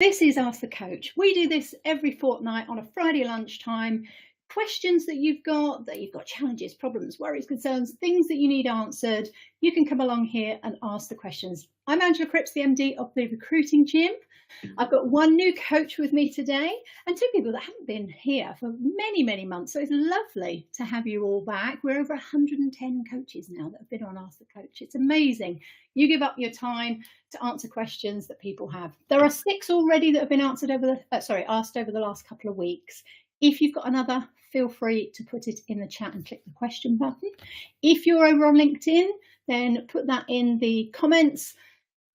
This is Ask the Coach. We do this every fortnight on a Friday lunchtime. Questions that you've got challenges, problems, worries, concerns, things that you need answered, you can come along here and ask the questions. I'm Angela Cripps, the MD of the Recruiting Gym. I've got one new coach with me today and two people that haven't been here for many, many months. So it's lovely to have you all back. We're over 110 coaches now that have been on Ask the Coach. It's amazing. You give up your time to answer questions that people have. There are 6 already that have been asked over the last couple of weeks. If you've got another, feel free to put it in the chat and click the question button. If you're over on LinkedIn, then put that in the comments.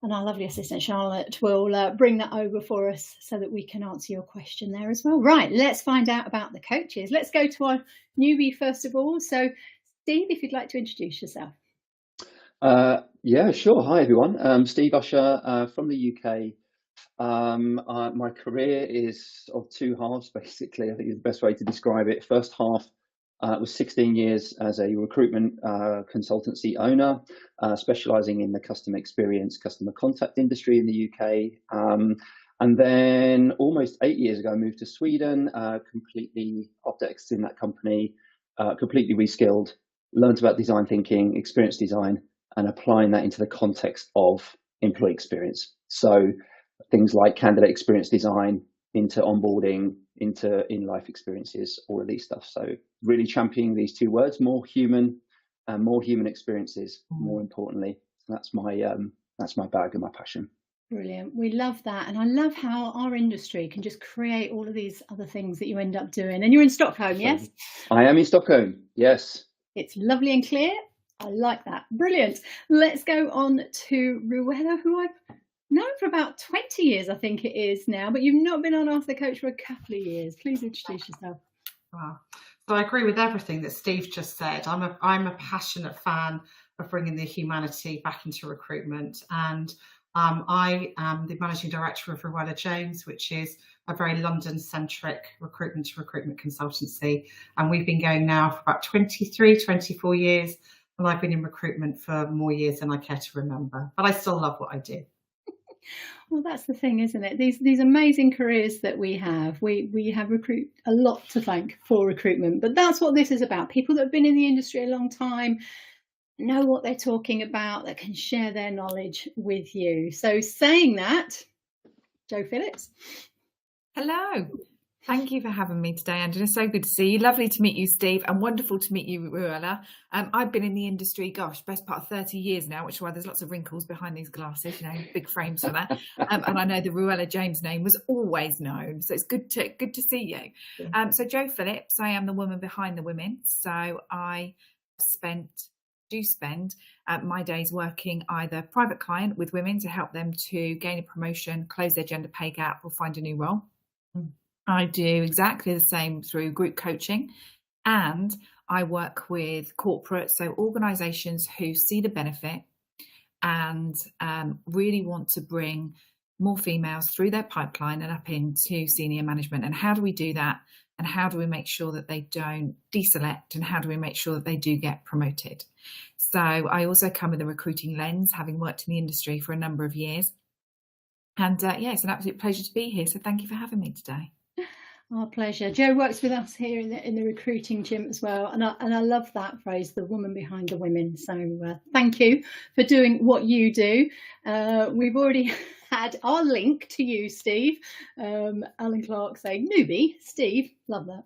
And our lovely assistant Charlotte will bring that over for us so that we can answer your question there as well. Right, let's find out about the coaches. Let's go to our newbie first of all. So, Steve, if you'd like to introduce yourself. Yeah, sure. Hi, everyone. Steve Usher from the UK. My career is of 2 halves, basically. I think is the best way to describe it. First half was 16 years as a recruitment consultancy owner, specializing in the customer experience, customer contact industry in the UK. And then almost 8 years ago, I moved to Sweden, completely updexed in that company, completely reskilled, learned about design thinking, experience design, and applying that into the context of employee experience. So things like candidate experience design, into onboarding, into in-life experiences, all of these stuff. So really championing these 2 words, more human and more human experiences, more importantly. That's my bag and my passion. Brilliant. We love that. And I love how our industry can just create all of these other things that you end up doing. And you're in Stockholm, yes? I am in Stockholm, yes. It's lovely and clear. I like that. Brilliant. Let's go on to Ruella, who I've known for about 20 years, I think it is now, but you've not been on Ask the Coach for a couple of years. Please introduce yourself. Wow. So I agree with everything that Steve just said. I'm a passionate fan of bringing the humanity back into recruitment, and I am the managing director of Ruella James, which is a very London-centric recruitment to recruitment consultancy, and we've been going now for about 24 years, and I've been in recruitment for more years than I care to remember, but I still love what I do. Well, that's the thing, isn't it? These amazing careers that we have recruit a lot to thank for recruitment, but that's what this is about. People that have been in the industry a long time, know what they're talking about, that can share their knowledge with you. So saying that, Jo Phillips. Hello. Thank you for having me today, Angela. So good to see you. Lovely to meet you, Steve, and wonderful to meet you, Ruella. I've been in the industry, best part of 30 years now, which is why there's lots of wrinkles behind these glasses, big frames for that. And I know the Ruella James name was always known, so it's good to see you. So Jo Phillips, I am the woman behind the women. So I spend my days working either private client with women to help them to gain a promotion, close their gender pay gap, or find a new role. I do exactly the same through group coaching, and I work with corporates, so organisations who see the benefit and really want to bring more females through their pipeline and up into senior management. And how do we do that? And how do we make sure that they don't deselect? And how do we make sure that they do get promoted? So I also come with a recruiting lens, having worked in the industry for a number of years. And it's an absolute pleasure to be here. So thank you for having me today. Our pleasure. Jo works with us here in the Recruiting Gym as well, and I love that phrase, the woman behind the women. So thank you for doing what you do. We've already had our link to you, Steve. Alan Clark saying, newbie, Steve, love that.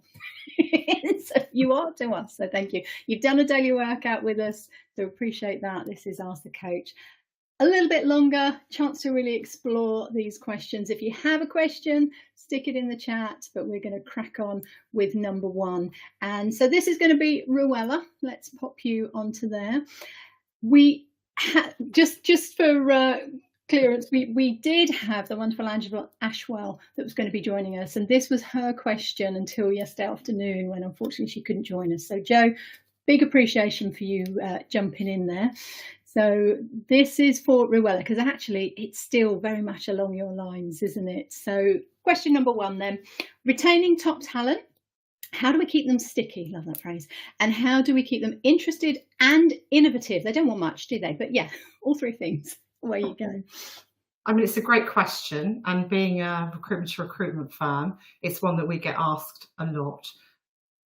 So you are to us, so thank you. You've done a daily workout with us, so appreciate that. This is Ask the Coach. A little bit longer, chance to really explore these questions. If you have a question, stick it in the chat, but we're going to crack on with number 1. And so this is going to be Ruella. Let's pop you onto there. We just for clearance, we did have the wonderful Angela Ashwell that was going to be joining us, and this was her question until yesterday afternoon when unfortunately she couldn't join us. So Jo, big appreciation for you jumping in there. So this is for Ruella, because actually it's still very much along your lines, isn't it? So question number 1 then, retaining top talent, how do we keep them sticky? Love that phrase. And how do we keep them interested and innovative? They don't want much, do they? But yeah, all 3 things. Away you go. I mean, it's a great question, and being a recruitment to recruitment firm, it's one that we get asked a lot.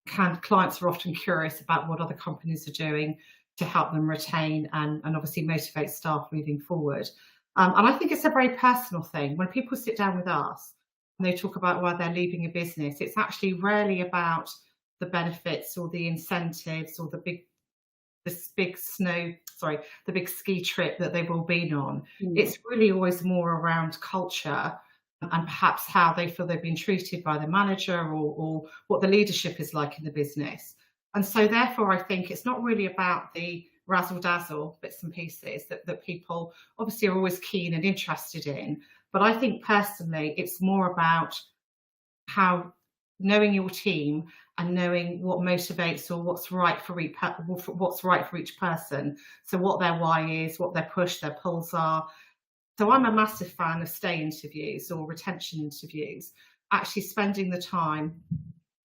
Clients are often curious about what other companies are doing to help them retain and obviously motivate staff moving forward. And I think it's a very personal thing. When people sit down with us and they talk about why they're leaving a business, it's actually rarely about the benefits or the incentives or the big ski trip that they've all been on. It's really always more around culture and perhaps how they feel they've been treated by the manager or what the leadership is like in the business. And so therefore, I think it's not really about the razzle dazzle bits and pieces that people obviously are always keen and interested in. But I think personally, it's more about how knowing your team and knowing what motivates or what's right for each person. So what their why is, what their push, their pulls are. So I'm a massive fan of stay interviews or retention interviews, actually spending the time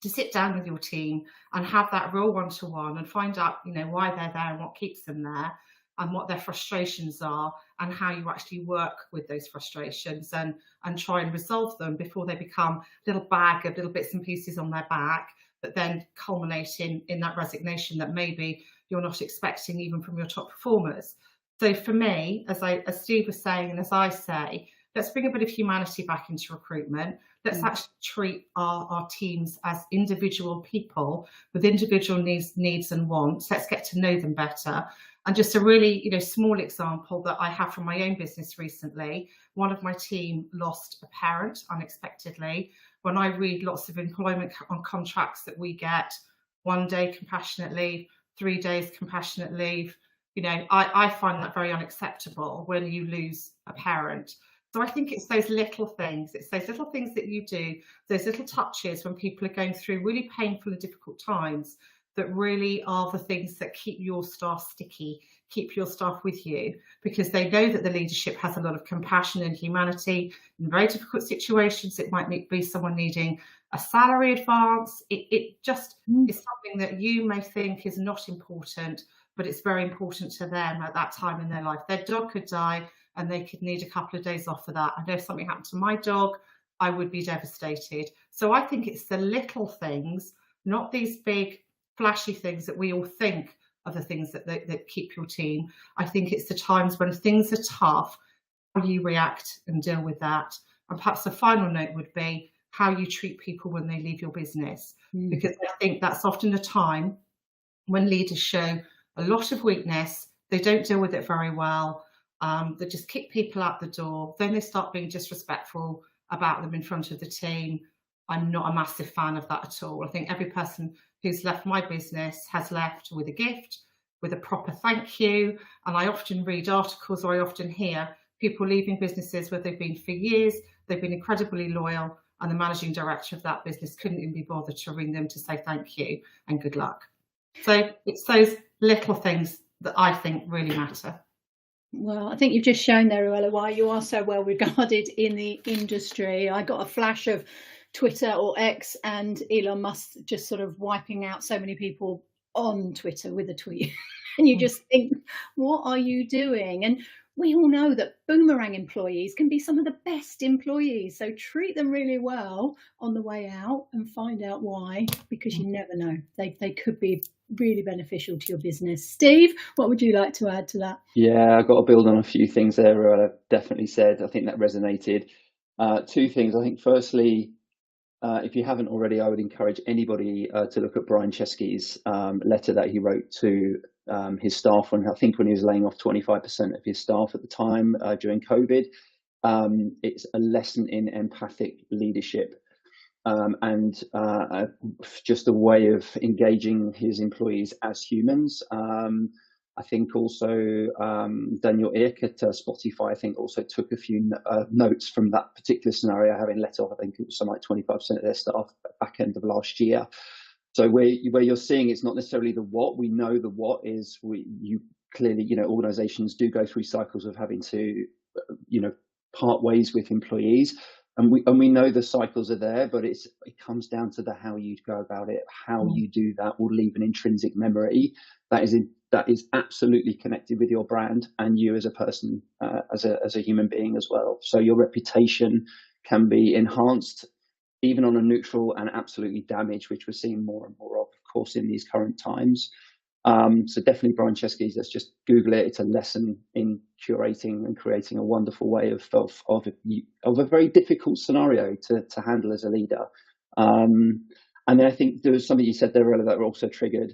to sit down with your team and have that real one-to-one and find out, why they're there and what keeps them there and what their frustrations are and how you actually work with those frustrations and try and resolve them before they become a little bag of little bits and pieces on their back, but then culminate in that resignation that maybe you're not expecting even from your top performers. So for me, as Steve was saying, and as I say, let's bring a bit of humanity back into recruitment. Let's actually treat our teams as individual people with individual needs and wants. Let's get to know them better. And just a really, small example that I have from my own business recently, one of my team lost a parent unexpectedly. When I read lots of employment on contracts that we get, 1 day compassionate leave, 3 days compassionate leave, I find that very unacceptable when you lose a parent. So I think it's those little things. It's those little things that you do, those little touches when people are going through really painful and difficult times that really are the things that keep your staff sticky, keep your staff with you, because they know that the leadership has a lot of compassion and humanity in very difficult situations. It might be someone needing a salary advance. It just is something that you may think is not important, but it's very important to them at that time in their life. Their dog could die and they could need a couple of days off for that. I know if something happened to my dog, I would be devastated. So I think it's the little things, not these big flashy things that we all think are the things that keep your team. I think it's the times when things are tough, how you react and deal with that. And perhaps the final note would be how you treat people when they leave your business. Because I think that's often a time when leaders show a lot of weakness. They don't deal with it very well. They just kick people out the door. Then they start being disrespectful about them in front of the team. I'm not a massive fan of that at all. I think every person who's left my business has left with a gift, with a proper thank you. And I often read articles, or I often hear people leaving businesses where they've been for years, they've been incredibly loyal, and the managing director of that business couldn't even be bothered to ring them to say thank you and good luck. So it's those little things that I think really matter. Well, I think you've just shown there, Ruella, why you are so well regarded in the industry. I got a flash of Twitter or X and Elon Musk just sort of wiping out so many people on Twitter with a tweet. And you just think, what are you doing? And we all know that boomerang employees can be some of the best employees. So treat them really well on the way out and find out why, because you never know. They could be really beneficial to your business. Steve, what would you like to add to that? Yeah, I've got to build on a few things there. I've definitely said, I think that resonated. Two things. I think firstly, if you haven't already, I would encourage anybody to look at Brian Chesky's letter that he wrote to his staff when he was laying off 25% of his staff at the time during COVID. It's a lesson in empathic leadership and just a way of engaging his employees as humans. I think also Daniel Ek at Spotify, I think also took a few notes from that particular scenario, having let off, I think it was something like 25% of their staff back end of last year. So where you're seeing it's not necessarily the what. We know the what is you clearly, organizations do go through cycles of having to, part ways with employees. And we know the cycles are there, but it comes down to how you go about it. How you do that will leave an intrinsic memory that is that is absolutely connected with your brand and you as a person, as a human being as well. So your reputation can be enhanced even on a neutral, and absolutely damaged, which we're seeing more and more of course, in these current times. So definitely Brian Chesky's, let's just Google it. It's a lesson in curating and creating a wonderful way of a very difficult scenario to handle as a leader. And then I think there was something you said there, Ruella, that were also triggered,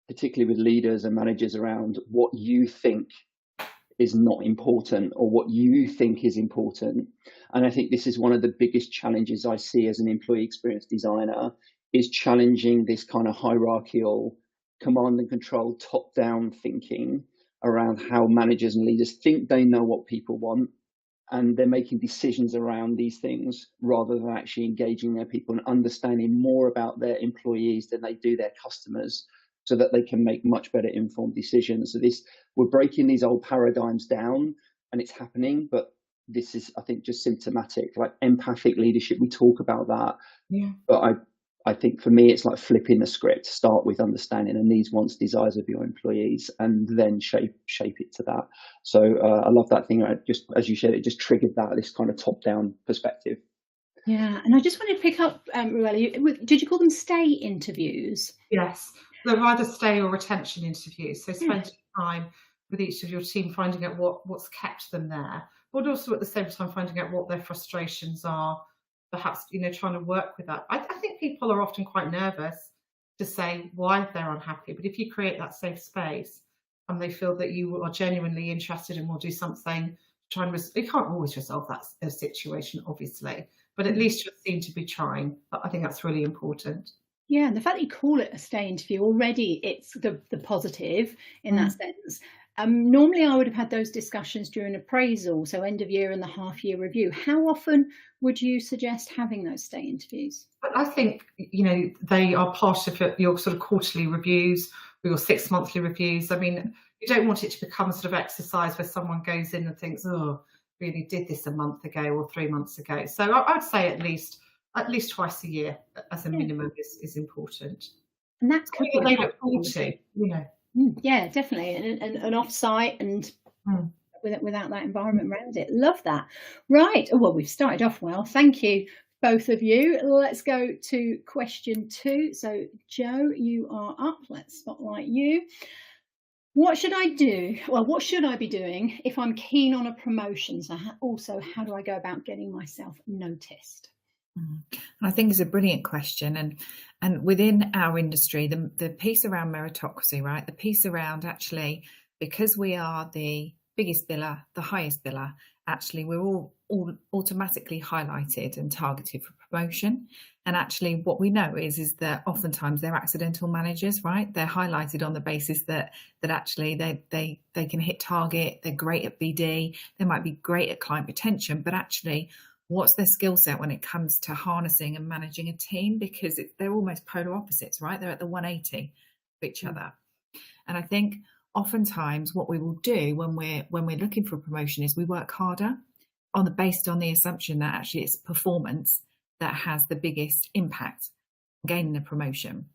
particularly with leaders and managers, around what you think is not important or what you think is important. And I think this is one of the biggest challenges I see as an employee experience designer, is challenging this kind of hierarchical command and control, top-down thinking around how managers and leaders think they know what people want, and they're making decisions around these things rather than actually engaging their people and understanding more about their employees than they do their customers, so that they can make much better informed decisions. So we're breaking these old paradigms down, and it's happening, but this is, I think, just symptomatic. Like empathic leadership, we talk about that, but I think for me, it's like flipping the script. Start with understanding the needs, wants, desires of your employees, and then shape it to that. So I love that thing. Just as you said, it just triggered this kind of top-down perspective. Yeah, and I just wanted to pick up, Ruella, did you call them stay interviews? Yes, they're either stay or retention interviews. So spending time with each of your team, finding out what's kept them there, but also at the same time finding out what their frustrations are. Perhaps, trying to work with that. I think people are often quite nervous to say why they're unhappy, but if you create that safe space and they feel that you are genuinely interested and will do something to try and you can't always resolve that situation, obviously, but at least you seem to be trying. I think that's really important. Yeah, and the fact that you call it a stay interview, already it's the positive in that sense. Normally I would have had those discussions during appraisal, so end of year and the half year review. How often would you suggest having those stay interviews? I think, they are part of your sort of quarterly reviews or your 6 monthly reviews. I mean, you don't want it to become a sort of exercise where someone goes in and thinks, oh, really did this a month ago or 3 months ago. So I'd say at least twice a year as a minimum is important. And that's what they look forward to, Yeah, definitely, and off-site and without that environment around it. Love that. Right. Oh, well, we've started off well. Thank you, both of you. Let's go to question 2. So, Joe, you are up. Let's spotlight you. What should I do? Well, what should I be doing if I'm keen on a promotion? So, also, how do I go about getting myself noticed? I think it's a brilliant question, and within our industry, the piece around meritocracy, right? The piece around actually, because we are the biggest biller, the highest biller, actually we're all automatically highlighted and targeted for promotion. And actually, what we know is that oftentimes they're accidental managers, right? They're highlighted on the basis that actually they can hit target, they're great at BD, they might be great at client retention, but actually, what's their skill set when it comes to harnessing and managing a team? Because they're almost polar opposites, right? They're at the 180 of each other. And I think oftentimes what we will do when we're looking for a promotion is we work harder based on the assumption that actually it's performance that has the biggest impact gaining a promotion.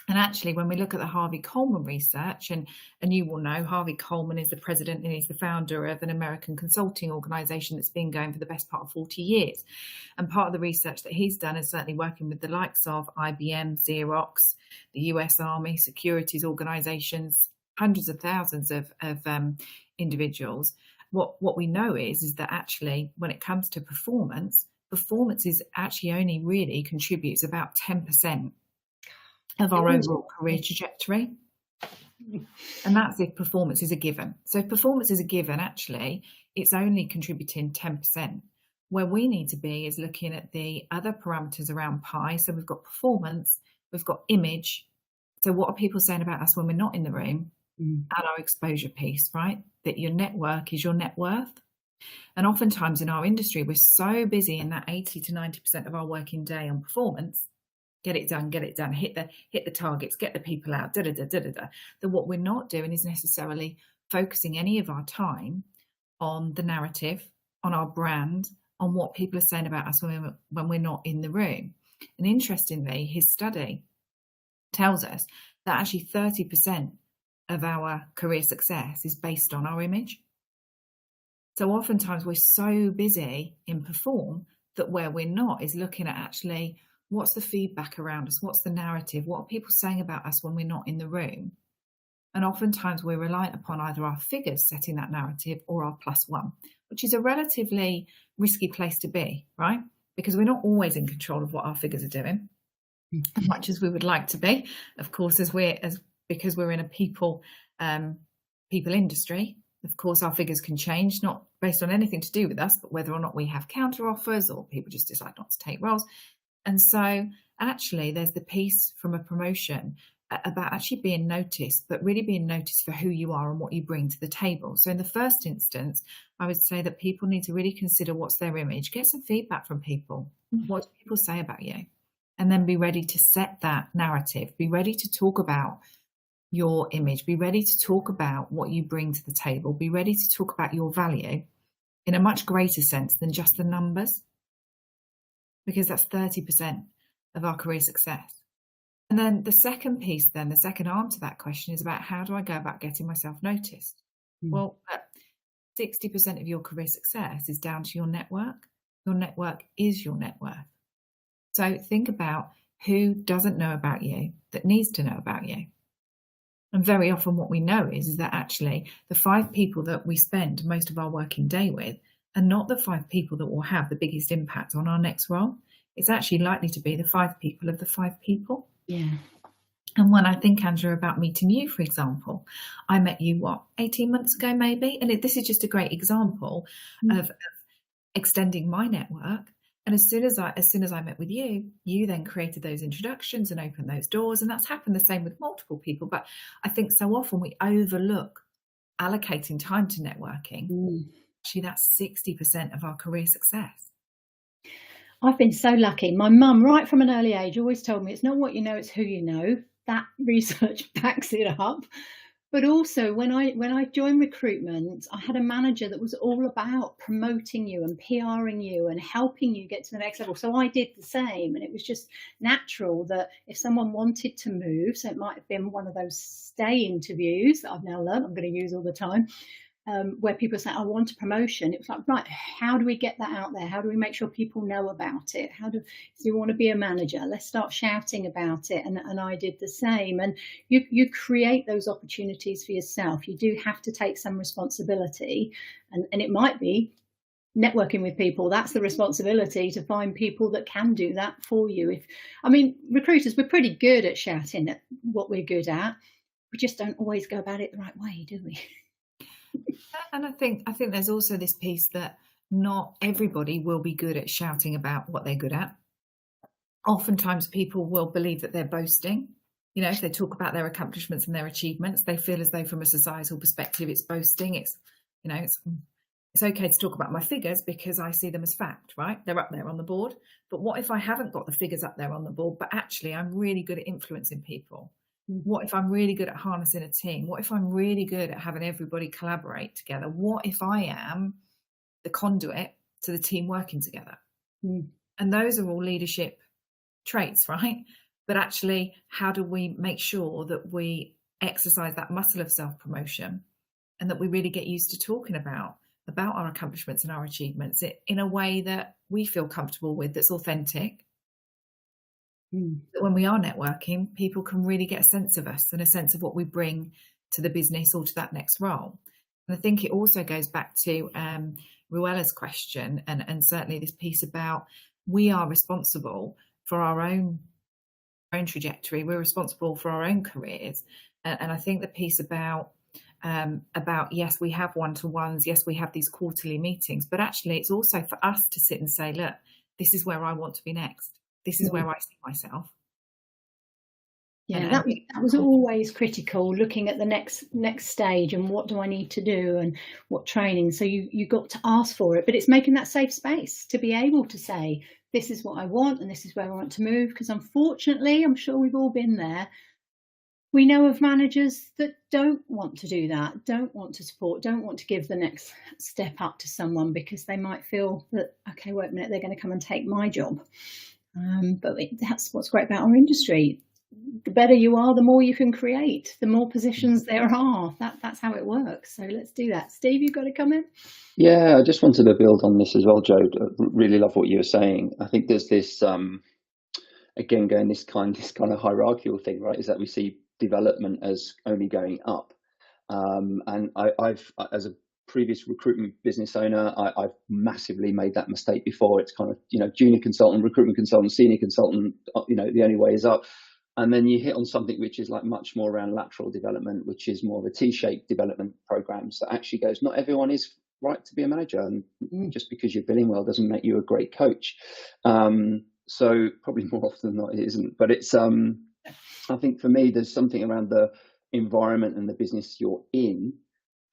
And actually, when we look at the Harvey Coleman research, and you will know Harvey Coleman is the president and he's the founder of an American consulting organization that's been going for the best part of 40 years. And part of the research that he's done is certainly working with the likes of IBM, Xerox, the US Army, securities organizations, hundreds of thousands of individuals. What we know is that actually, when it comes to performance is actually only really contributes about 10% of our overall career trajectory. And that's if performance is a given. So if performance is a given, actually, it's only contributing 10%. Where we need to be is looking at the other parameters around pie. So we've got performance, we've got image. So what are people saying about us when we're not in the room? And our exposure piece, right? That your network is your net worth. And oftentimes in our industry, we're so busy in that 80 to 90% of our working day on performance. Get it done, hit the targets, get the people out, that what we're not doing is necessarily focusing any of our time on the narrative, on our brand, on what people are saying about us when we're not in the room. And interestingly, his study tells us that actually 30% of our career success is based on our image. So oftentimes we're so busy in perform that where we're not is looking at actually what's the feedback around us, what's the narrative, what are people saying about us when we're not in the room. And oftentimes we're reliant upon either our figures setting that narrative or our +1, which is a relatively risky place to be, right? Because we're not always in control of what our figures are doing, as much as we would like to be. Of course, because we're in a people industry, of course, our figures can change, not based on anything to do with us, but whether or not we have counter offers or people just decide not to take roles. And so actually there's the piece from a promotion about actually being noticed, but really being noticed for who you are and what you bring to the table. So in the first instance, I would say that people need to really consider what's their image, get some feedback from people. What do people say about you? And then be ready to set that narrative, be ready to talk about your image, be ready to talk about what you bring to the table, be ready to talk about your value in a much greater sense than just the numbers, because that's 30% of our career success. And then the second piece, then the second arm to that question is about how do I go about getting myself noticed? Well, 60% of your career success is down to your network. Your network is your net worth. So think about who doesn't know about you that needs to know about you. And very often what we know is that actually the 5 people that we spend most of our working day with are not the 5 people that will have the biggest impact on our next role. It's actually likely to be the 5 people of the 5 people. Yeah. And when I think, Andrew, about meeting you, for example, I met you, 18 months ago, maybe? And this is just a great example of extending my network. And as soon as I met with you, you then created those introductions and opened those doors. And that's happened the same with multiple people. But I think so often we overlook allocating time to networking. Actually, that's 60% of our career success. I've been so lucky. My mum, right from an early age, always told me it's not what you know, it's who you know. That research backs it up. But also when I joined recruitment, I had a manager that was all about promoting you and PRing you and helping you get to the next level. So I did the same. And it was just natural that if someone wanted to move, so it might have been one of those stay interviews that I've now learned I'm going to use all the time, where people say, I want a promotion. It was like, right, how do we get that out there? How do we make sure people know about it? Do you want to be a manager? Let's start shouting about it. And I did the same. And you create those opportunities for yourself. You do have to take some responsibility. And it might be networking with people. That's the responsibility, to find people that can do that for you. Recruiters, we're pretty good at shouting at what we're good at. We just don't always go about it the right way, do we? And I think there's also this piece that not everybody will be good at shouting about what they're good at. Oftentimes people will believe that they're boasting. If they talk about their accomplishments and their achievements, they feel as though from a societal perspective it's boasting. It's okay to talk about my figures because I see them as fact, right? They're up there on the board. But what if I haven't got the figures up there on the board, but actually I'm really good at influencing people? What if I'm really good at harnessing a team? What if I'm really good at having everybody collaborate together? What if I am the conduit to the team working together? And those are all leadership traits, right? But actually, how do we make sure that we exercise that muscle of self-promotion and that we really get used to talking about our accomplishments and our achievements in a way that we feel comfortable with, that's authentic? That when we are networking, people can really get a sense of us and a sense of what we bring to the business or to that next role. And I think it also goes back to Ruella's question and certainly this piece about we are responsible for our own trajectory. We're responsible for our own careers. And I think the piece about yes, we have one-to-ones, yes, we have these quarterly meetings, but actually it's also for us to sit and say, look, this is where I want to be next. This is where I see myself. Yeah, that was always critical, looking at the next stage and what do I need to do and what training. So you got to ask for it, but it's making that safe space to be able to say, this is what I want and this is where I want to move. Because unfortunately, I'm sure we've all been there. We know of managers that don't want to do that, don't want to support, don't want to give the next step up to someone because they might feel that, okay, wait a minute, they're going to come and take my job. But that's what's great about our industry. the better you are, the more you can create, the more positions there are. That's how it works. So let's do that. Steve, you've got a comment? Yeah, I just wanted to build on this as well, Joe. Really love what you were saying. I think there's this again going this kind of hierarchical thing, right? Is that we see development as only going up, and I've as a previous recruitment business owner, I've massively made that mistake before. It's kind of, junior consultant, recruitment consultant, senior consultant, the only way is up. And then you hit on something which is like much more around lateral development, which is more of a T-shaped development programs that actually goes, not everyone is right to be a manager. And just because you're billing well doesn't make you a great coach. So probably more often than not, it isn't. But it's, I think for me, there's something around the environment and the business you're in.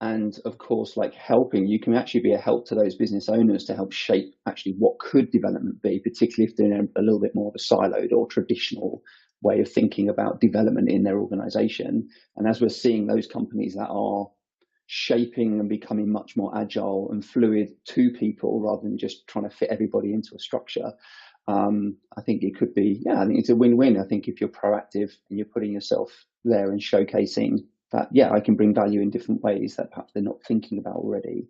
And of course, like helping, you can actually be a help to those business owners to help shape actually what could development be, particularly if they're in a little bit more of a siloed or traditional way of thinking about development in their organization. And as we're seeing those companies that are shaping and becoming much more agile and fluid to people rather than just trying to fit everybody into a structure, I think it could be, I think it's a win-win. I think if you're proactive and you're putting yourself there and showcasing that, I can bring value in different ways that perhaps they're not thinking about already.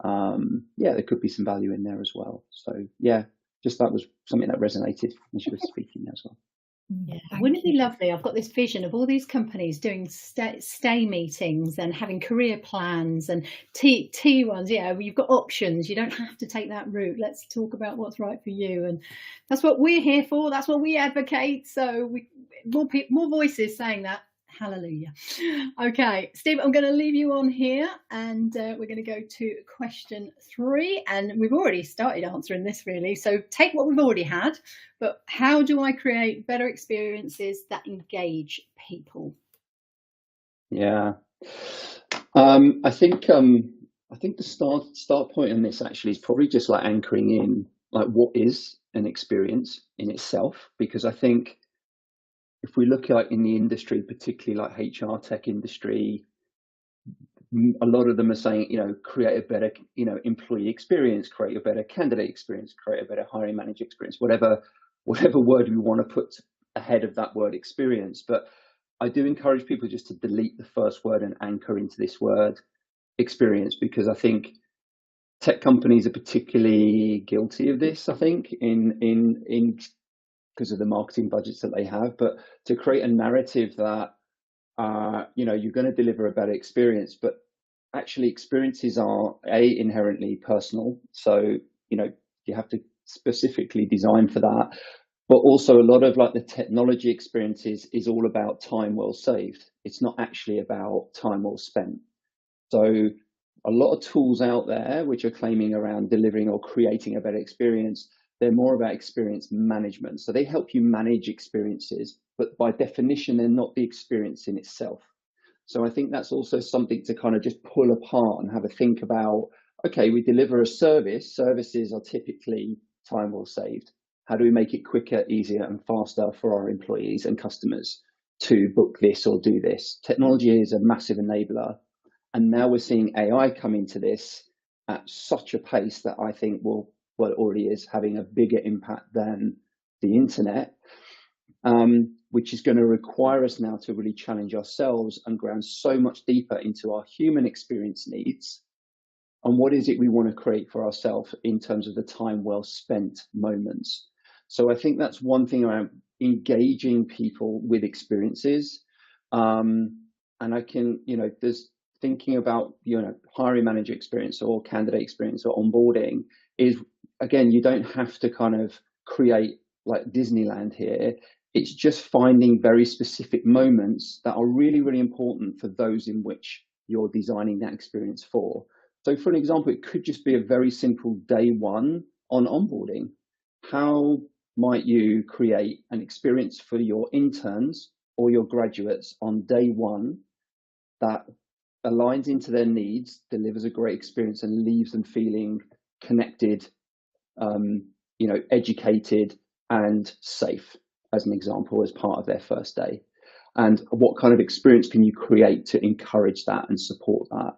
There could be some value in there as well. So just that was something that resonated as you were speaking as well. Yeah, wouldn't it be lovely? I've got this vision of all these companies doing stay meetings and having career plans and T ones. Yeah, you've got options. You don't have to take that route. Let's talk about what's right for you, and that's what we're here for. That's what we advocate. So more voices saying that. Hallelujah. Okay, Steve, I'm going to leave you on here, and we're going to go to question 3. And we've already started answering this, really. So take what we've already had, but how do I create better experiences that engage people? Yeah, I think the start point on this actually is probably just like anchoring in like what is an experience in itself, because I think if we look at in the industry, particularly like HR tech industry, a lot of them are saying, create a better, employee experience, create a better candidate experience, create a better hiring manager experience, whatever word we want to put ahead of that word experience. But I do encourage people just to delete the first word and anchor into this word experience, because I think tech companies are particularly guilty of this, I think, in because of the marketing budgets that they have, but to create a narrative that, you're going to deliver a better experience, but actually experiences are inherently personal. So, you have to specifically design for that, but also a lot of like the technology experiences is all about time well saved. It's not actually about time well spent. So a lot of tools out there which are claiming around delivering or creating a better experience, they're more about experience management. So they help you manage experiences, but by definition, they're not the experience in itself. So I think that's also something to kind of just pull apart and have a think about, okay, we deliver a service. Services are typically time well saved. How do we make it quicker, easier, and faster for our employees and customers to book this or do this? Technology is a massive enabler. And now we're seeing AI come into this at such a pace that I think it already is having a bigger impact than the internet, which is going to require us now to really challenge ourselves and ground so much deeper into our human experience needs and what is it we want to create for ourselves in terms of the time well spent moments. So I think that's one thing around engaging people with experiences. And I can, there's thinking about, hiring manager experience or candidate experience or onboarding is, again, you don't have to kind of create like Disneyland here. It's just finding very specific moments that are really, really important for those in which you're designing that experience for. So for an example, it could just be a very simple day one on onboarding. How might you create an experience for your interns or your graduates on day one that aligns into their needs, delivers a great experience, and leaves them feeling connected, educated and safe, as an example, as part of their first day? And what kind of experience can you create to encourage that and support that?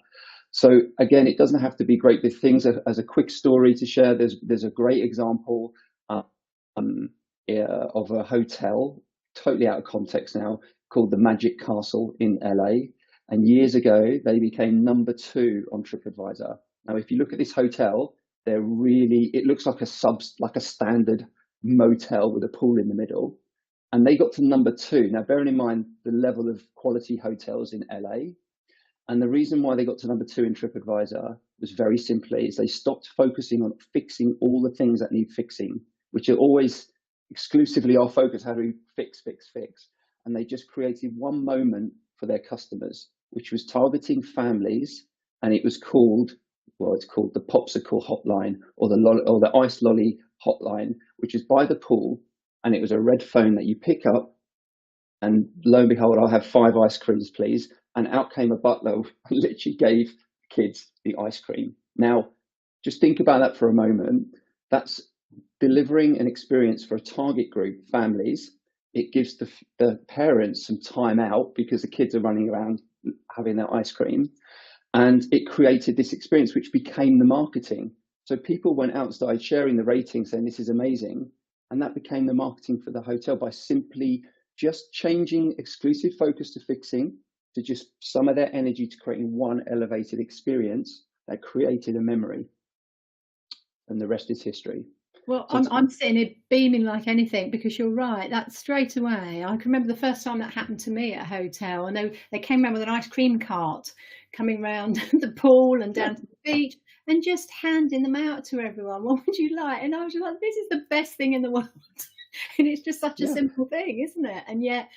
So again, it doesn't have to be great big things. As a quick story to share, there's a great example of a hotel totally out of context now, called the Magic Castle in LA. And years ago, they became #2 on TripAdvisor. Now, if you look at this hotel, it looks like a standard motel with a pool in the middle. And they got to #2. Now, bearing in mind the level of quality hotels in LA. And the reason why they got to #2 in TripAdvisor was very simply is they stopped focusing on fixing all the things that need fixing, which are always exclusively our focus. How do we fix? And they just created one moment for their customers, which was targeting families. And it's called the Popsicle Hotline, or the Ice Lolly Hotline, which is by the pool. And it was a red phone that you pick up, and lo and behold, I'll have 5 ice creams, please. And out came a butler and literally gave kids the ice cream. Now, just think about that for a moment. That's delivering an experience for a target group, families. It gives the parents some time out because the kids are running around having their ice cream. And it created this experience, which became the marketing. So people went out and started sharing the ratings, saying this is amazing. And that became the marketing for the hotel by simply just changing exclusive focus to fixing, to just some of their energy to creating one elevated experience that created a memory. And the rest is history. Well, I'm sitting here beaming like anything, because you're right. That's straight away. I can remember the first time that happened to me at a hotel, and they came around with an ice cream cart coming round the pool and down to the beach and just handing them out to everyone. What would you like? And I was just like, this is the best thing in the world. And it's just such a simple thing, isn't it? And yet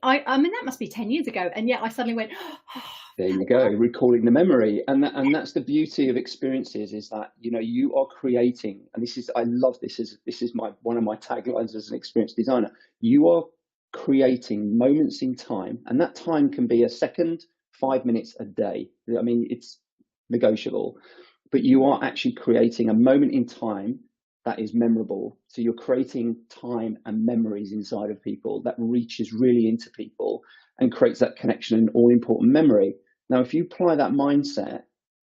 I mean, that must be 10 years ago. And yet I suddenly went, oh, there you go, recalling the memory. And that's the beauty of experiences, is that, you are creating, and I love this. This is one of my taglines as an experience designer. You are creating moments in time, and that time can be a second, 5 minutes, a day. I mean, it's negotiable, but you are actually creating a moment in time that is memorable. So you're creating time and memories inside of people that reaches really into people and creates that connection and all important memory. Now, if you apply that mindset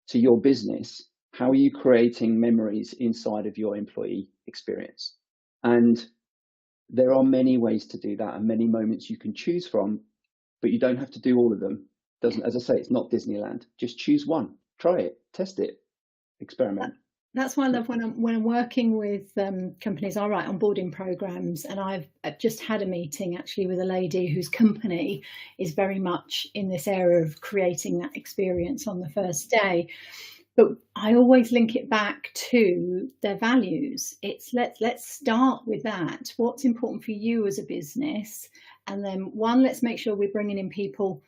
to your business, how are you creating memories inside of your employee experience? And there are many ways to do that and many moments you can choose from, but you don't have to do all of them. As I say, it's not Disneyland. Just choose one, try it, test it, experiment. That's why I love when I'm working with companies. I write onboarding programs, and I've just had a meeting actually with a lady whose company is very much in this area of creating that experience on the first day. But I always link it back to their values. It's let's start with that. What's important for you as a business, and then let's make sure we're bringing in people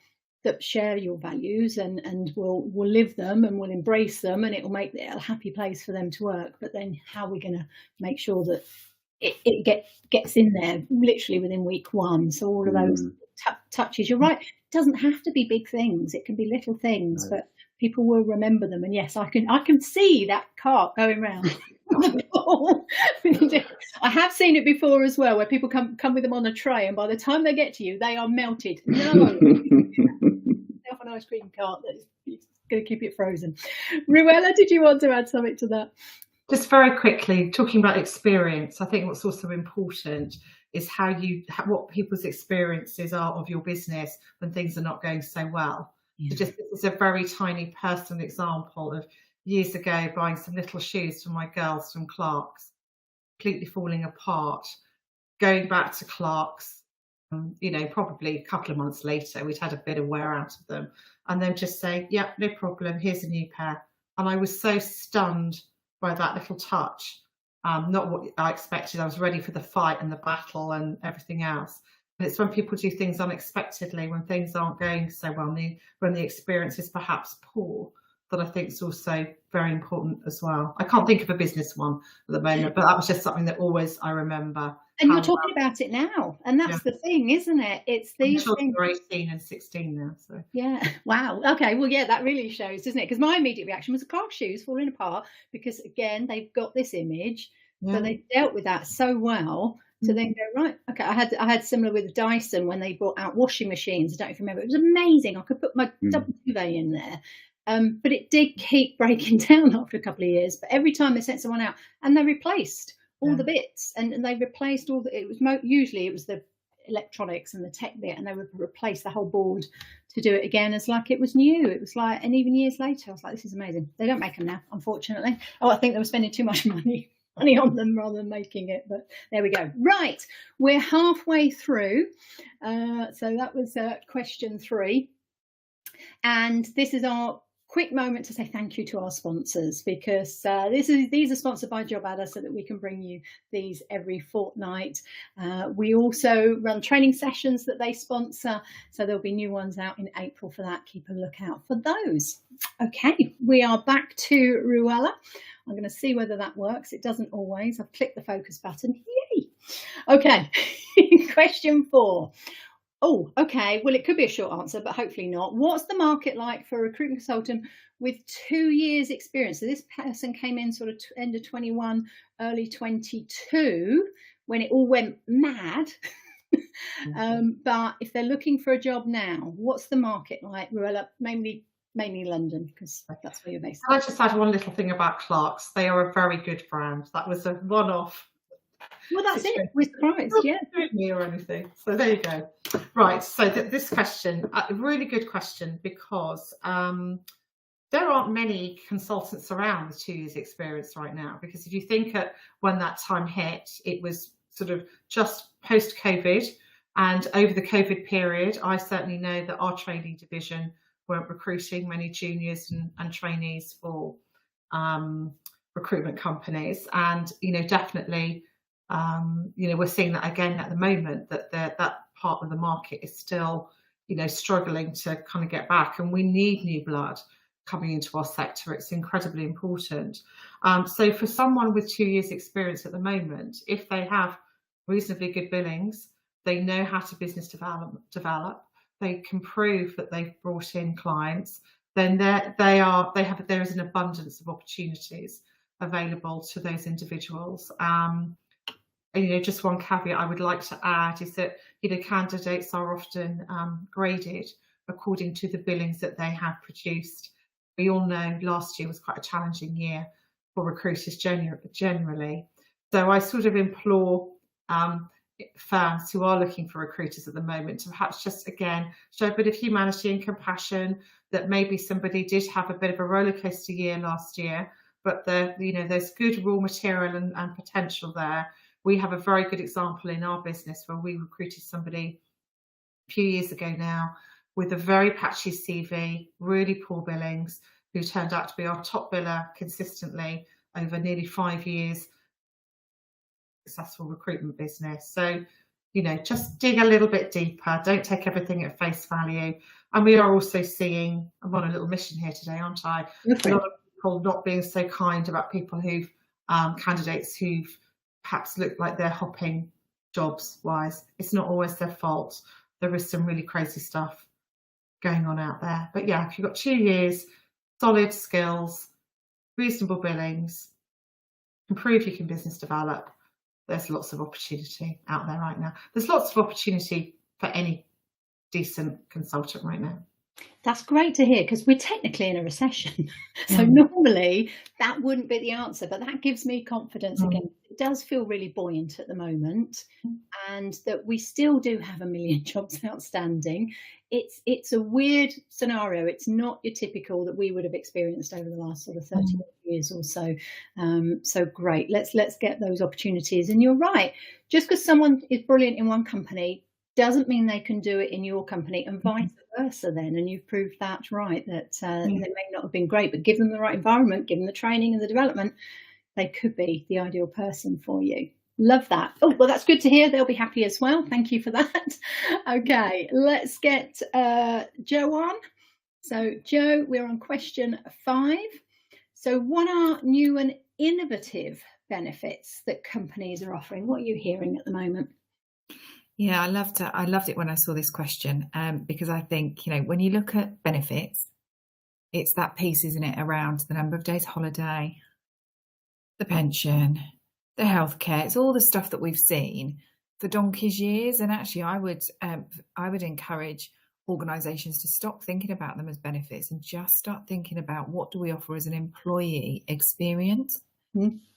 that share your values and will live them and will embrace them, and it will make it a happy place for them to work. But then how are we going to make sure that it gets in there literally within week 1? So all of those touches, you're right, it doesn't have to be big things, it can be little things, but people will remember them. And yes, I can see that cart going round. I have seen it before as well, where people come with them on a tray, and by the time they get to you, they are melted. No. An ice cream cart that is going to keep it frozen. Ruella, did you want to add something to that? Just very quickly, talking about experience, I think what's also important is what people's experiences are of your business when things are not going so well. Yeah. So this is a very tiny personal example of years ago buying some little shoes for my girls from Clark's, completely falling apart, going back to Clark's. Probably a couple of months later, we'd had a bit of wear out of them, and then just say, yeah, no problem, here's a new pair. And I was so stunned by that little touch. Not what I expected. I was ready for the fight and the battle and everything else. But it's when people do things unexpectedly, when things aren't going so well, when the experience is perhaps poor, that I think is also very important as well. I can't think of a business one at the moment, but that was just something that always I remember. And you're talking about it now, and that's the thing, isn't it? It's these things. They're 18 and 16 now, so yeah. Wow. Okay. Well, yeah, that really shows, doesn't it? Because my immediate reaction was Clark shoes falling apart, because again, they've got this image, so they dealt with that so well. To then go, right, okay. I had similar with Dyson when they brought out washing machines. I don't know if you remember. It was amazing. I could put my double duvet in there. But it did keep breaking down after a couple of years. But every time they sent someone out, and they replaced all the bits, and they replaced all it was usually it was the electronics and the tech bit, and they would replace the whole board to do it again as like it was new. It was like, and even years later, I was like, this is amazing. They don't make them now, unfortunately. Oh, I think they were spending too much money on them rather than making it, but there we go. Right, we're halfway through. So that was question 3. And this is our quick moment to say thank you to our sponsors, because these are sponsored by Job Adder, so that we can bring you these every fortnight. We also run training sessions that they sponsor, so there'll be new ones out in April for that. Keep a lookout for those. Okay, we are back to Ruella. I'm going to see whether that works. It doesn't always. I've clicked the focus button. Yay! Okay, question 4. Oh, okay. Well, it could be a short answer, but hopefully not. What's the market like for a recruitment consultant with 2 years experience? So this person came in sort of end of 21, early 22, when it all went mad. But if they're looking for a job now, what's the market like, Ruella? Mainly London, because that's where you're based. Can I just add one little thing about Clarks? They are a very good brand. That was a one-off. Well, that's it. We're surprised, yeah. Me or anything. So there you go. Right. So this question, a really good question, because there aren't many consultants around with 2 years experience right now. Because if you think at when that time hit, it was sort of just post-COVID, and over the COVID period, I certainly know that our training division weren't recruiting many juniors and trainees for recruitment companies, and definitely. We're seeing that again at the moment, that that part of the market is still, struggling to kind of get back, and we need new blood coming into our sector. It's incredibly important. So for someone with 2 years experience at the moment, if they have reasonably good billings, they know how to business develop, they can prove that they've brought in clients, then there is an abundance of opportunities available to those individuals. Just one caveat I would like to add is that candidates are often graded according to the billings that they have produced. We all know last year was quite a challenging year for recruiters generally. So I sort of implore firms who are looking for recruiters at the moment to perhaps just again show a bit of humanity and compassion, that maybe somebody did have a bit of a rollercoaster year last year, but there's good raw material and potential there. We have a very good example in our business where we recruited somebody a few years ago now with a very patchy CV, really poor billings, who turned out to be our top biller consistently over nearly 5 years. Successful recruitment business. So, just dig a little bit deeper. Don't take everything at face value. And we are also seeing, I'm on a little mission here today, aren't I? Okay. A lot of people not being so kind about people who've, candidates who've perhaps look like they're hopping jobs wise. It's not always their fault. There is some really crazy stuff going on out there. But yeah, if you've got 2 years, solid skills, reasonable billings, can prove you can business develop, there's lots of opportunity out there right now. There's lots of opportunity for any decent consultant right now. That's great to hear, because we're technically in a recession. So normally that wouldn't be the answer, but that gives me confidence again. It does feel really buoyant at the moment, and that we still do have 1 million jobs outstanding. It's a weird scenario. It's not your typical that we would have experienced over the last sort of 30 years or so. So great. Let's get those opportunities. And you're right. Just because someone is brilliant in one company doesn't mean they can do it in your company, and vice versa then. And you've proved that right, that they may not have been great, but give them the right environment, give them the training and the development, they could be the ideal person for you. Love that. Oh, well, that's good to hear. They'll be happy as well. Thank you for that. Okay, let's get Jo on. So Jo, we're on question 5. So what are new and innovative benefits that companies are offering? What are you hearing at the moment? Yeah, I loved it when I saw this question, because I think, when you look at benefits, it's that piece, isn't it, around the number of days holiday, the pension, the healthcare. It's all the stuff that we've seen for donkey's years. And actually, I would encourage organisations to stop thinking about them as benefits and just start thinking about what do we offer as an employee experience.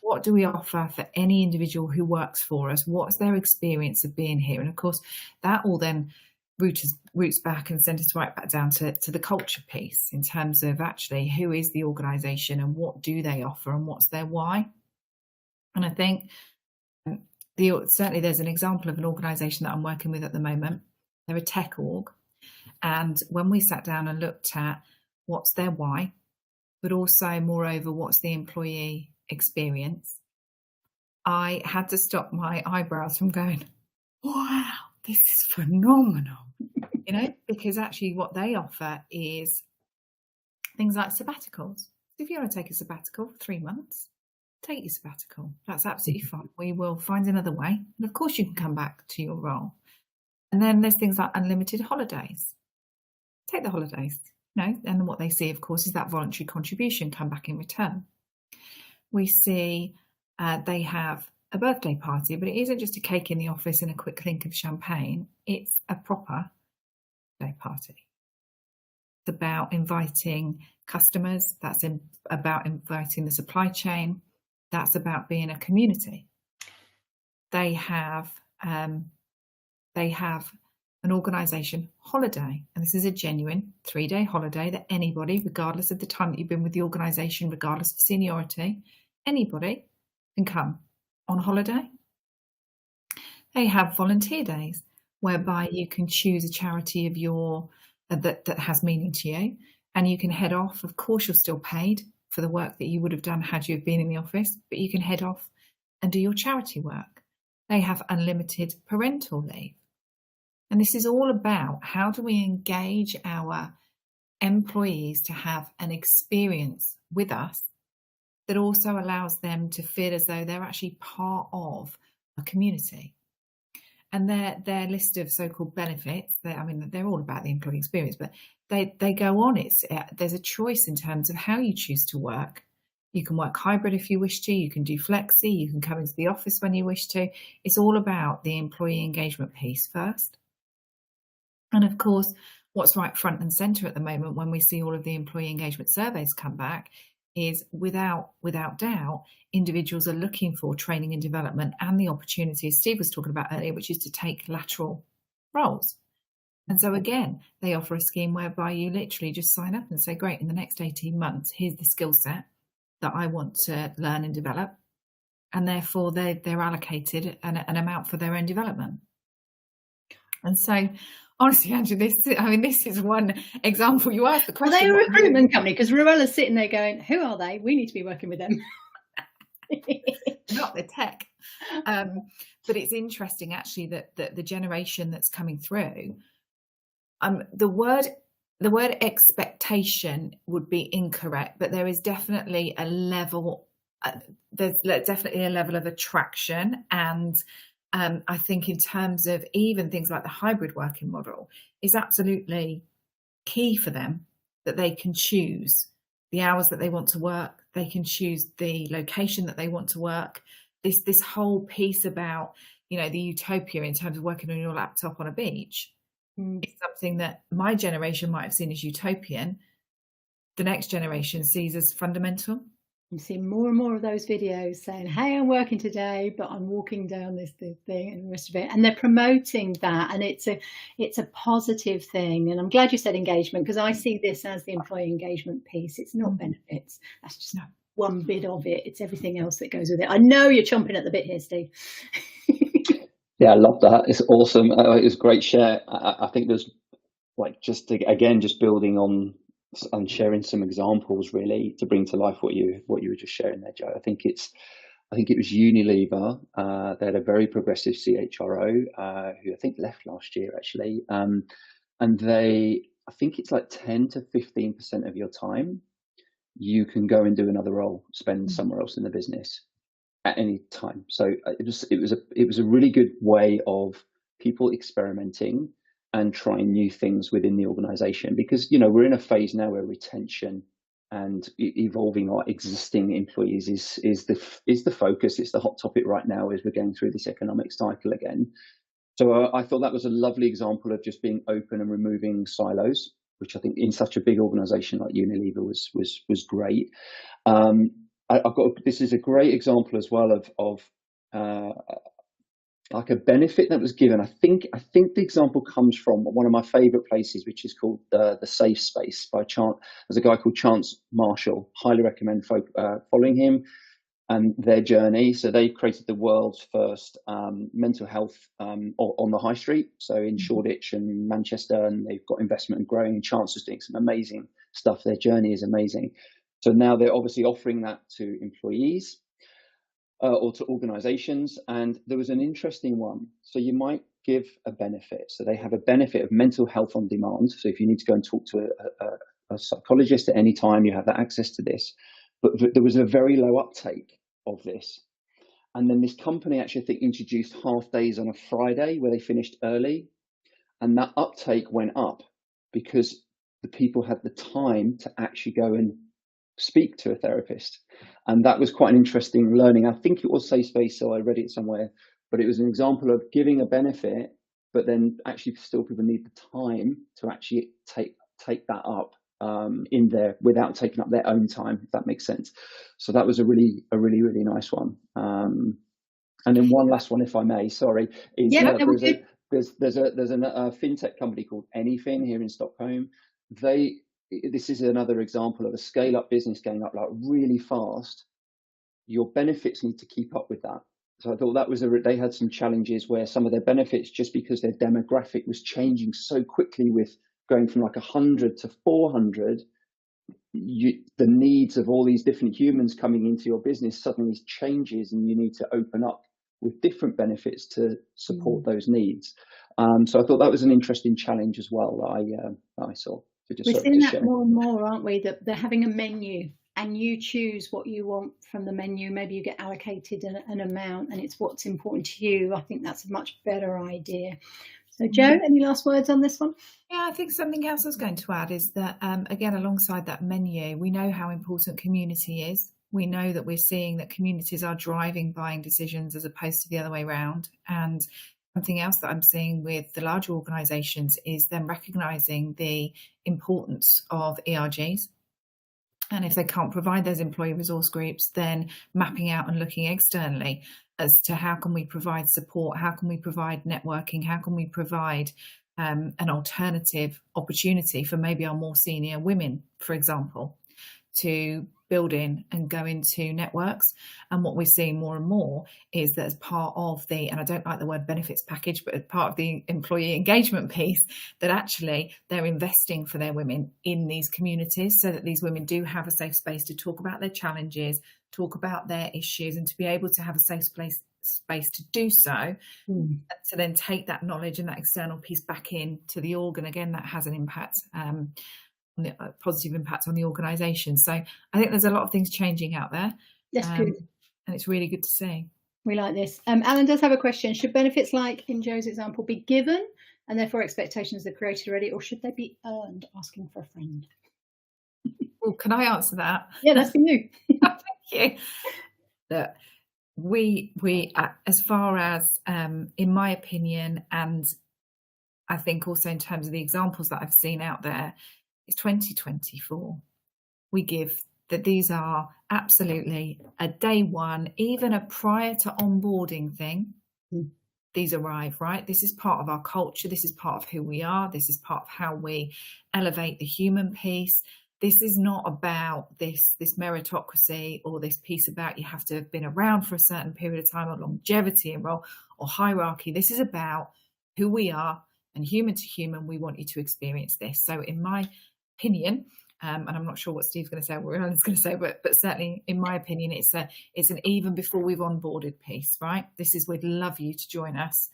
What do we offer for any individual who works for us? What's their experience of being here? And of course, that all then roots back and sends us right back down to the culture piece, in terms of actually who is the organisation and what do they offer and what's their why. And I think certainly there's an example of an organisation that I'm working with at the moment. They're a tech org. And when we sat down and looked at what's their why, but also moreover, what's the employee experience, I had to stop my eyebrows from going, wow, this is phenomenal, because actually what they offer is things like sabbaticals. If you want to take a sabbatical for 3 months, take your sabbatical. That's absolutely fine. We will find another way. And of course you can come back to your role. And then there's things like unlimited holidays. Take the holidays, and what they see, of course, is that voluntary contribution come back in return. We see they have a birthday party, but it isn't just a cake in the office and a quick clink of champagne. It's a proper day party. It's about inviting customers. That's about inviting the supply chain. That's about being a community. They have an organisation holiday, and this is a genuine 3-day holiday that anybody, regardless of the time that you've been with the organisation, regardless of seniority, anybody can come on holiday. They have volunteer days, whereby you can choose a charity of your that has meaning to you, and you can head off. Of course, you're still paid for the work that you would have done had you have been in the office, but you can head off and do your charity work. They have unlimited parental leave. And this is all about how do we engage our employees to have an experience with us that also allows them to feel as though they're actually part of a community. And their list of so-called benefits, they're all about the employee experience, but they go on. There's a choice in terms of how you choose to work. You can work hybrid if you wish to. You can do flexi. You can come into the office when you wish to. It's all about the employee engagement piece first. And of course, what's right front and centre at the moment when we see all of the employee engagement surveys come back is without doubt, individuals are looking for training and development and the opportunities Steve was talking about earlier, which is to take lateral roles. And so again, they offer a scheme whereby you literally just sign up and say, great, in the next 18 months, here's the skill set that I want to learn and develop. And therefore they're allocated an amount for their own development. And so honestly, Andrew, this is one example. You asked the question. Are they a recruitment company? Because Ruella's sitting there going, who are they? We need to be working with them. Not the tech. But it's interesting, actually, that the generation that's coming through, the word expectation would be incorrect, but there is definitely a level, there's definitely a level of attraction. And I think in terms of even things like the hybrid working model is absolutely key for them, that they can choose the hours that they want to work. They can choose the location that they want to work. This whole piece about, the utopia in terms of working on your laptop on a beach is something that my generation might have seen as utopian. The next generation sees as fundamental. I'm seeing more and more of those videos saying, hey, I'm working today, but I'm walking down this thing and the rest of it. And they're promoting that. And it's a positive thing. And I'm glad you said engagement, because I see this as the employee engagement piece. It's not benefits. That's just one bit of it. It's everything else that goes with it. I know you're chomping at the bit here, Steve. Yeah, I love that. It's awesome. It was a great share. I think there's just building on and sharing some examples really to bring to life what you were just sharing there, Joe. I think it was Unilever. They had a very progressive CHRO who I think left last year actually, and I think it's like 10 to 15% of your time you can go and do another role, spend somewhere else in the business at any time. So it was a really good way of people experimenting and trying new things within the organization, because we're in a phase now where retention and evolving our existing employees is the focus. It's the hot topic right now as we're going through this economic cycle again. So I thought that was a lovely example of just being open and removing silos, which I think in such a big organization like Unilever was great. this is a great example as well of like a benefit that was given. I think the example comes from one of my favorite places, which is called the Safe Space by Chance. There's a guy called Chance Marshall. Highly recommend following him and their journey. So they've created the world's first mental health on the high street. So in Shoreditch and Manchester, and they've got investment and growing. And Chance is doing some amazing stuff. Their journey is amazing. So now they're obviously offering that to employees. Or to organizations. And there was an interesting one. So you might give a benefit. So they have a benefit of mental health on demand. So if you need to go and talk to a psychologist at any time, you have that access to this. But there was a very low uptake of this. And then this company actually, I think, introduced half days on a Friday where they finished early. And that uptake went up because the people had the time to actually go and speak to a therapist. And that was quite an interesting learning. I think it was Safe Space, so I read it somewhere, but it was an example of giving a benefit, but then actually still people need the time to actually take that up in there without taking up their own time, if that makes sense. So that was a really nice one. And then one last one, if I may, sorry, is there's a fintech company called Anyfin here in Stockholm. This is another example of a scale-up business going up like really fast. Your benefits need to keep up with that. So I thought that was they had some challenges where some of their benefits, just because their demographic was changing so quickly with going from like 100 to 400, the needs of all these different humans coming into your business suddenly changes, and you need to open up with different benefits to support those needs. So I thought that was an interesting challenge as well that I saw. We're seeing that more and more, aren't we? That they're having a menu and you choose what you want from the menu. Maybe you get allocated an amount and it's what's important to you. I think that's a much better idea. So Jo, any last words on this one? Yeah, I think something else I was going to add is that, again, alongside that menu, we know how important community is. We know that we're seeing that communities are driving buying decisions as opposed to the other way around. And something else that I'm seeing with the larger organisations is them recognising the importance of ERGs. And if they can't provide those employee resource groups, then mapping out and looking externally as to how can we provide support, how can we provide networking, how can we provide an alternative opportunity for maybe our more senior women, for example, to build in and go into networks. And what we're seeing more and more is that as part of the, and I don't like the word benefits package, but as part of the employee engagement piece, that actually they're investing for their women in these communities so that these women do have a safe space to talk about their challenges, talk about their issues, and to be able to have a safe space to do so, to then take that knowledge and that external piece back in to the org. And again, that has an impact, a positive impact on the organisation. So I think there's a lot of things changing out there. That's good. And it's really good to see. We like this. Alan does have a question. Should benefits, like in Jo's example, be given and therefore expectations are created already, or should they be earned, asking for a friend? Well, can I answer that? Yeah, that's for you. Thank you. That we as far as in my opinion, and I think also in terms of the examples that I've seen out there, it's 2024. We give that these are absolutely a day one, even a prior to onboarding thing. These arrive, right? This is part of our culture. This is part of who we are. This is part of how we elevate the human piece. This is not about this meritocracy or this piece about you have to have been around for a certain period of time, or longevity and role or hierarchy. This is about who we are, and human to human, we want you to experience this. So in my opinion, and I'm not sure what Steve's going to say, or what Alan's going to say, but certainly in my opinion, it's an even before we've onboarded piece, right? This is, we'd love you to join us.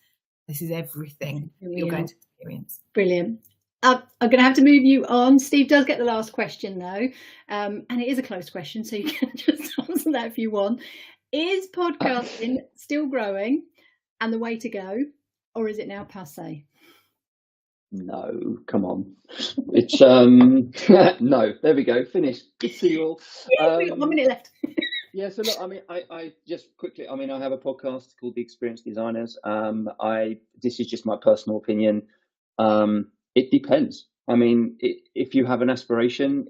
This is everything you're going to experience. Brilliant. I'm going to have to move you on. Steve does get the last question though, and it is a closed question, so you can just answer that if you want. Is podcasting still growing and the way to go, or is it now passé? No, come on. It's no, there we go, finished. Good to see you all. We've got 1 minute left. Yeah, so look, I mean, I just quickly, I mean, I have a podcast called The Experienced Designers. This is just my personal opinion. It depends. I mean, if you have an aspiration,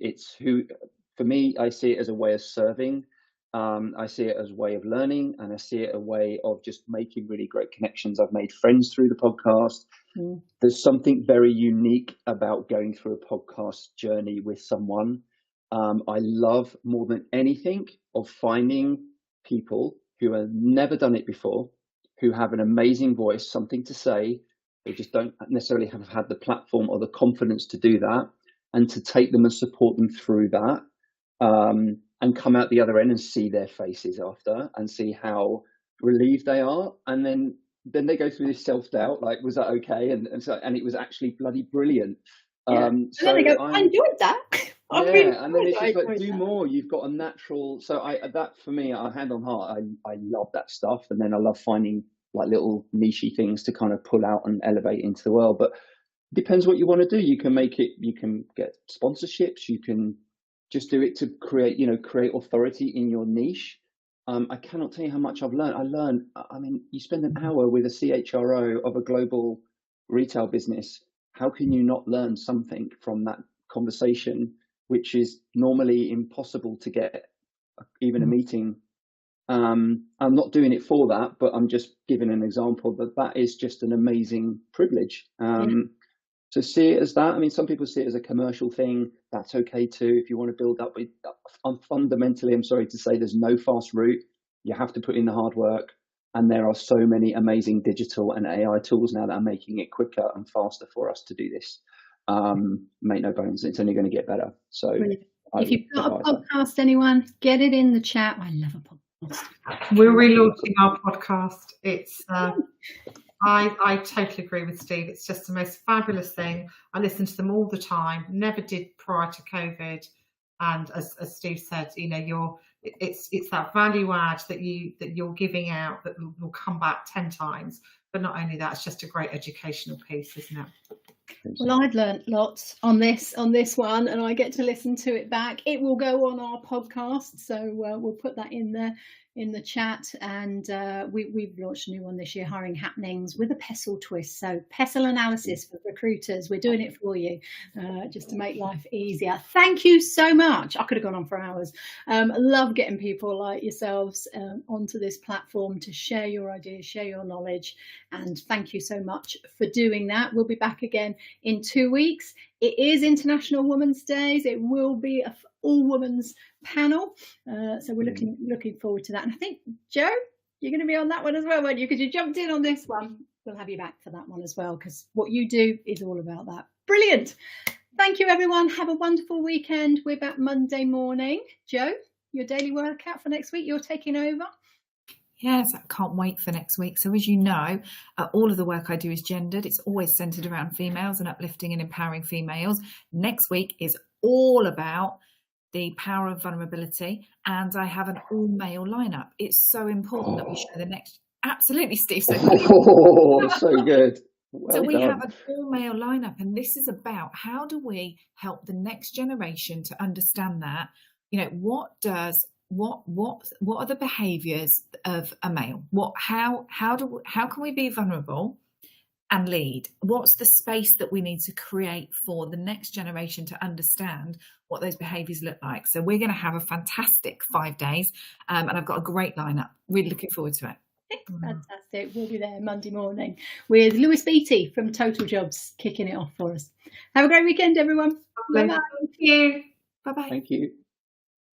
for me, I see it as a way of serving. I see it as a way of learning, and I see it a way of just making really great connections. I've made friends through the podcast. There's something very unique about going through a podcast journey with someone. I love more than anything of finding people who have never done it before, who have an amazing voice, something to say. They just don't necessarily have had the platform or the confidence to do that, and to take them and support them through that, and come out the other end and see their faces after and see how relieved they are. And then they go through this self-doubt, like, was that okay? And it was actually bloody brilliant. And then they go, I enjoyed that. And then it's just like, do more. You've got a natural. So that for me, hand on heart, I love that stuff. And then I love finding like little nichey things to kind of pull out and elevate into the world. But it depends what you want to do. You can make it. You can get sponsorships. You can just do it to create authority in your niche. I cannot tell you how much I've learned. I mean, you spend an hour with a CHRO of a global retail business. How can you not learn something from that conversation, which is normally impossible to get even a meeting? I'm not doing it for that, but I'm just giving an example that is just an amazing privilege. So see it as that. I mean, some people see it as a commercial thing. That's okay too. If you want to build up, fundamentally, I'm sorry to say, there's no fast route. You have to put in the hard work. And there are so many amazing digital and AI tools now that are making it quicker and faster for us to do this. Make no bones, it's only going to get better. So if you've got a podcast, anyone, get it in the chat. I love a podcast. We're relaunching our podcast. It's I totally agree with Steve. It's just the most fabulous thing. I listen to them all the time. Never did prior to COVID. And as Steve said, you know, it's that value add that you're giving out that will come back 10 times. But not only that, it's just a great educational piece, isn't it? Well, I've learned lots on this one, and I get to listen to it back. It will go on our podcast, so we'll put that in there in the chat. And we've launched a new one this year, Hiring Happenings with a pestle twist. So pestle analysis for recruiters. We're doing it for you just to make life easier. Thank you so much. I could have gone on for hours. I love getting people like yourselves onto this platform to share your ideas, share your knowledge. And thank you so much for doing that. We'll be back again in 2 weeks. It is International Women's Days. It will be an all-women's panel. So we're looking forward to that. And I think, Joe, you're going to be on that one as well, won't you? Because you jumped in on this one. We'll have you back for that one as well, because what you do is all about that. Brilliant. Thank you, everyone. Have a wonderful weekend. We're back Monday morning. Joe, your daily workout for next week, you're taking over. Yes, I can't wait for next week. So as you know, all of the work I do is gendered. It's always centered around females and uplifting and empowering females. Next week is all about the power of vulnerability, and I have an all-male lineup. It's so important that we show the next. Absolutely, Steve. So good. Well so we done. have an all-male lineup, and this is about how do we help the next generation to understand that, you know, what are the behaviors of a male? How can we be vulnerable and lead? What's the space that we need to create for the next generation to understand what those behaviors look like? So we're going to have a fantastic 5 days, and I've got a great lineup. Really looking forward to it. Fantastic. We'll be there Monday morning with Lewis Beattie from Total Jobs kicking it off for us. Have a great weekend, everyone. Bye-bye. Thank you. Bye-bye. Thank you.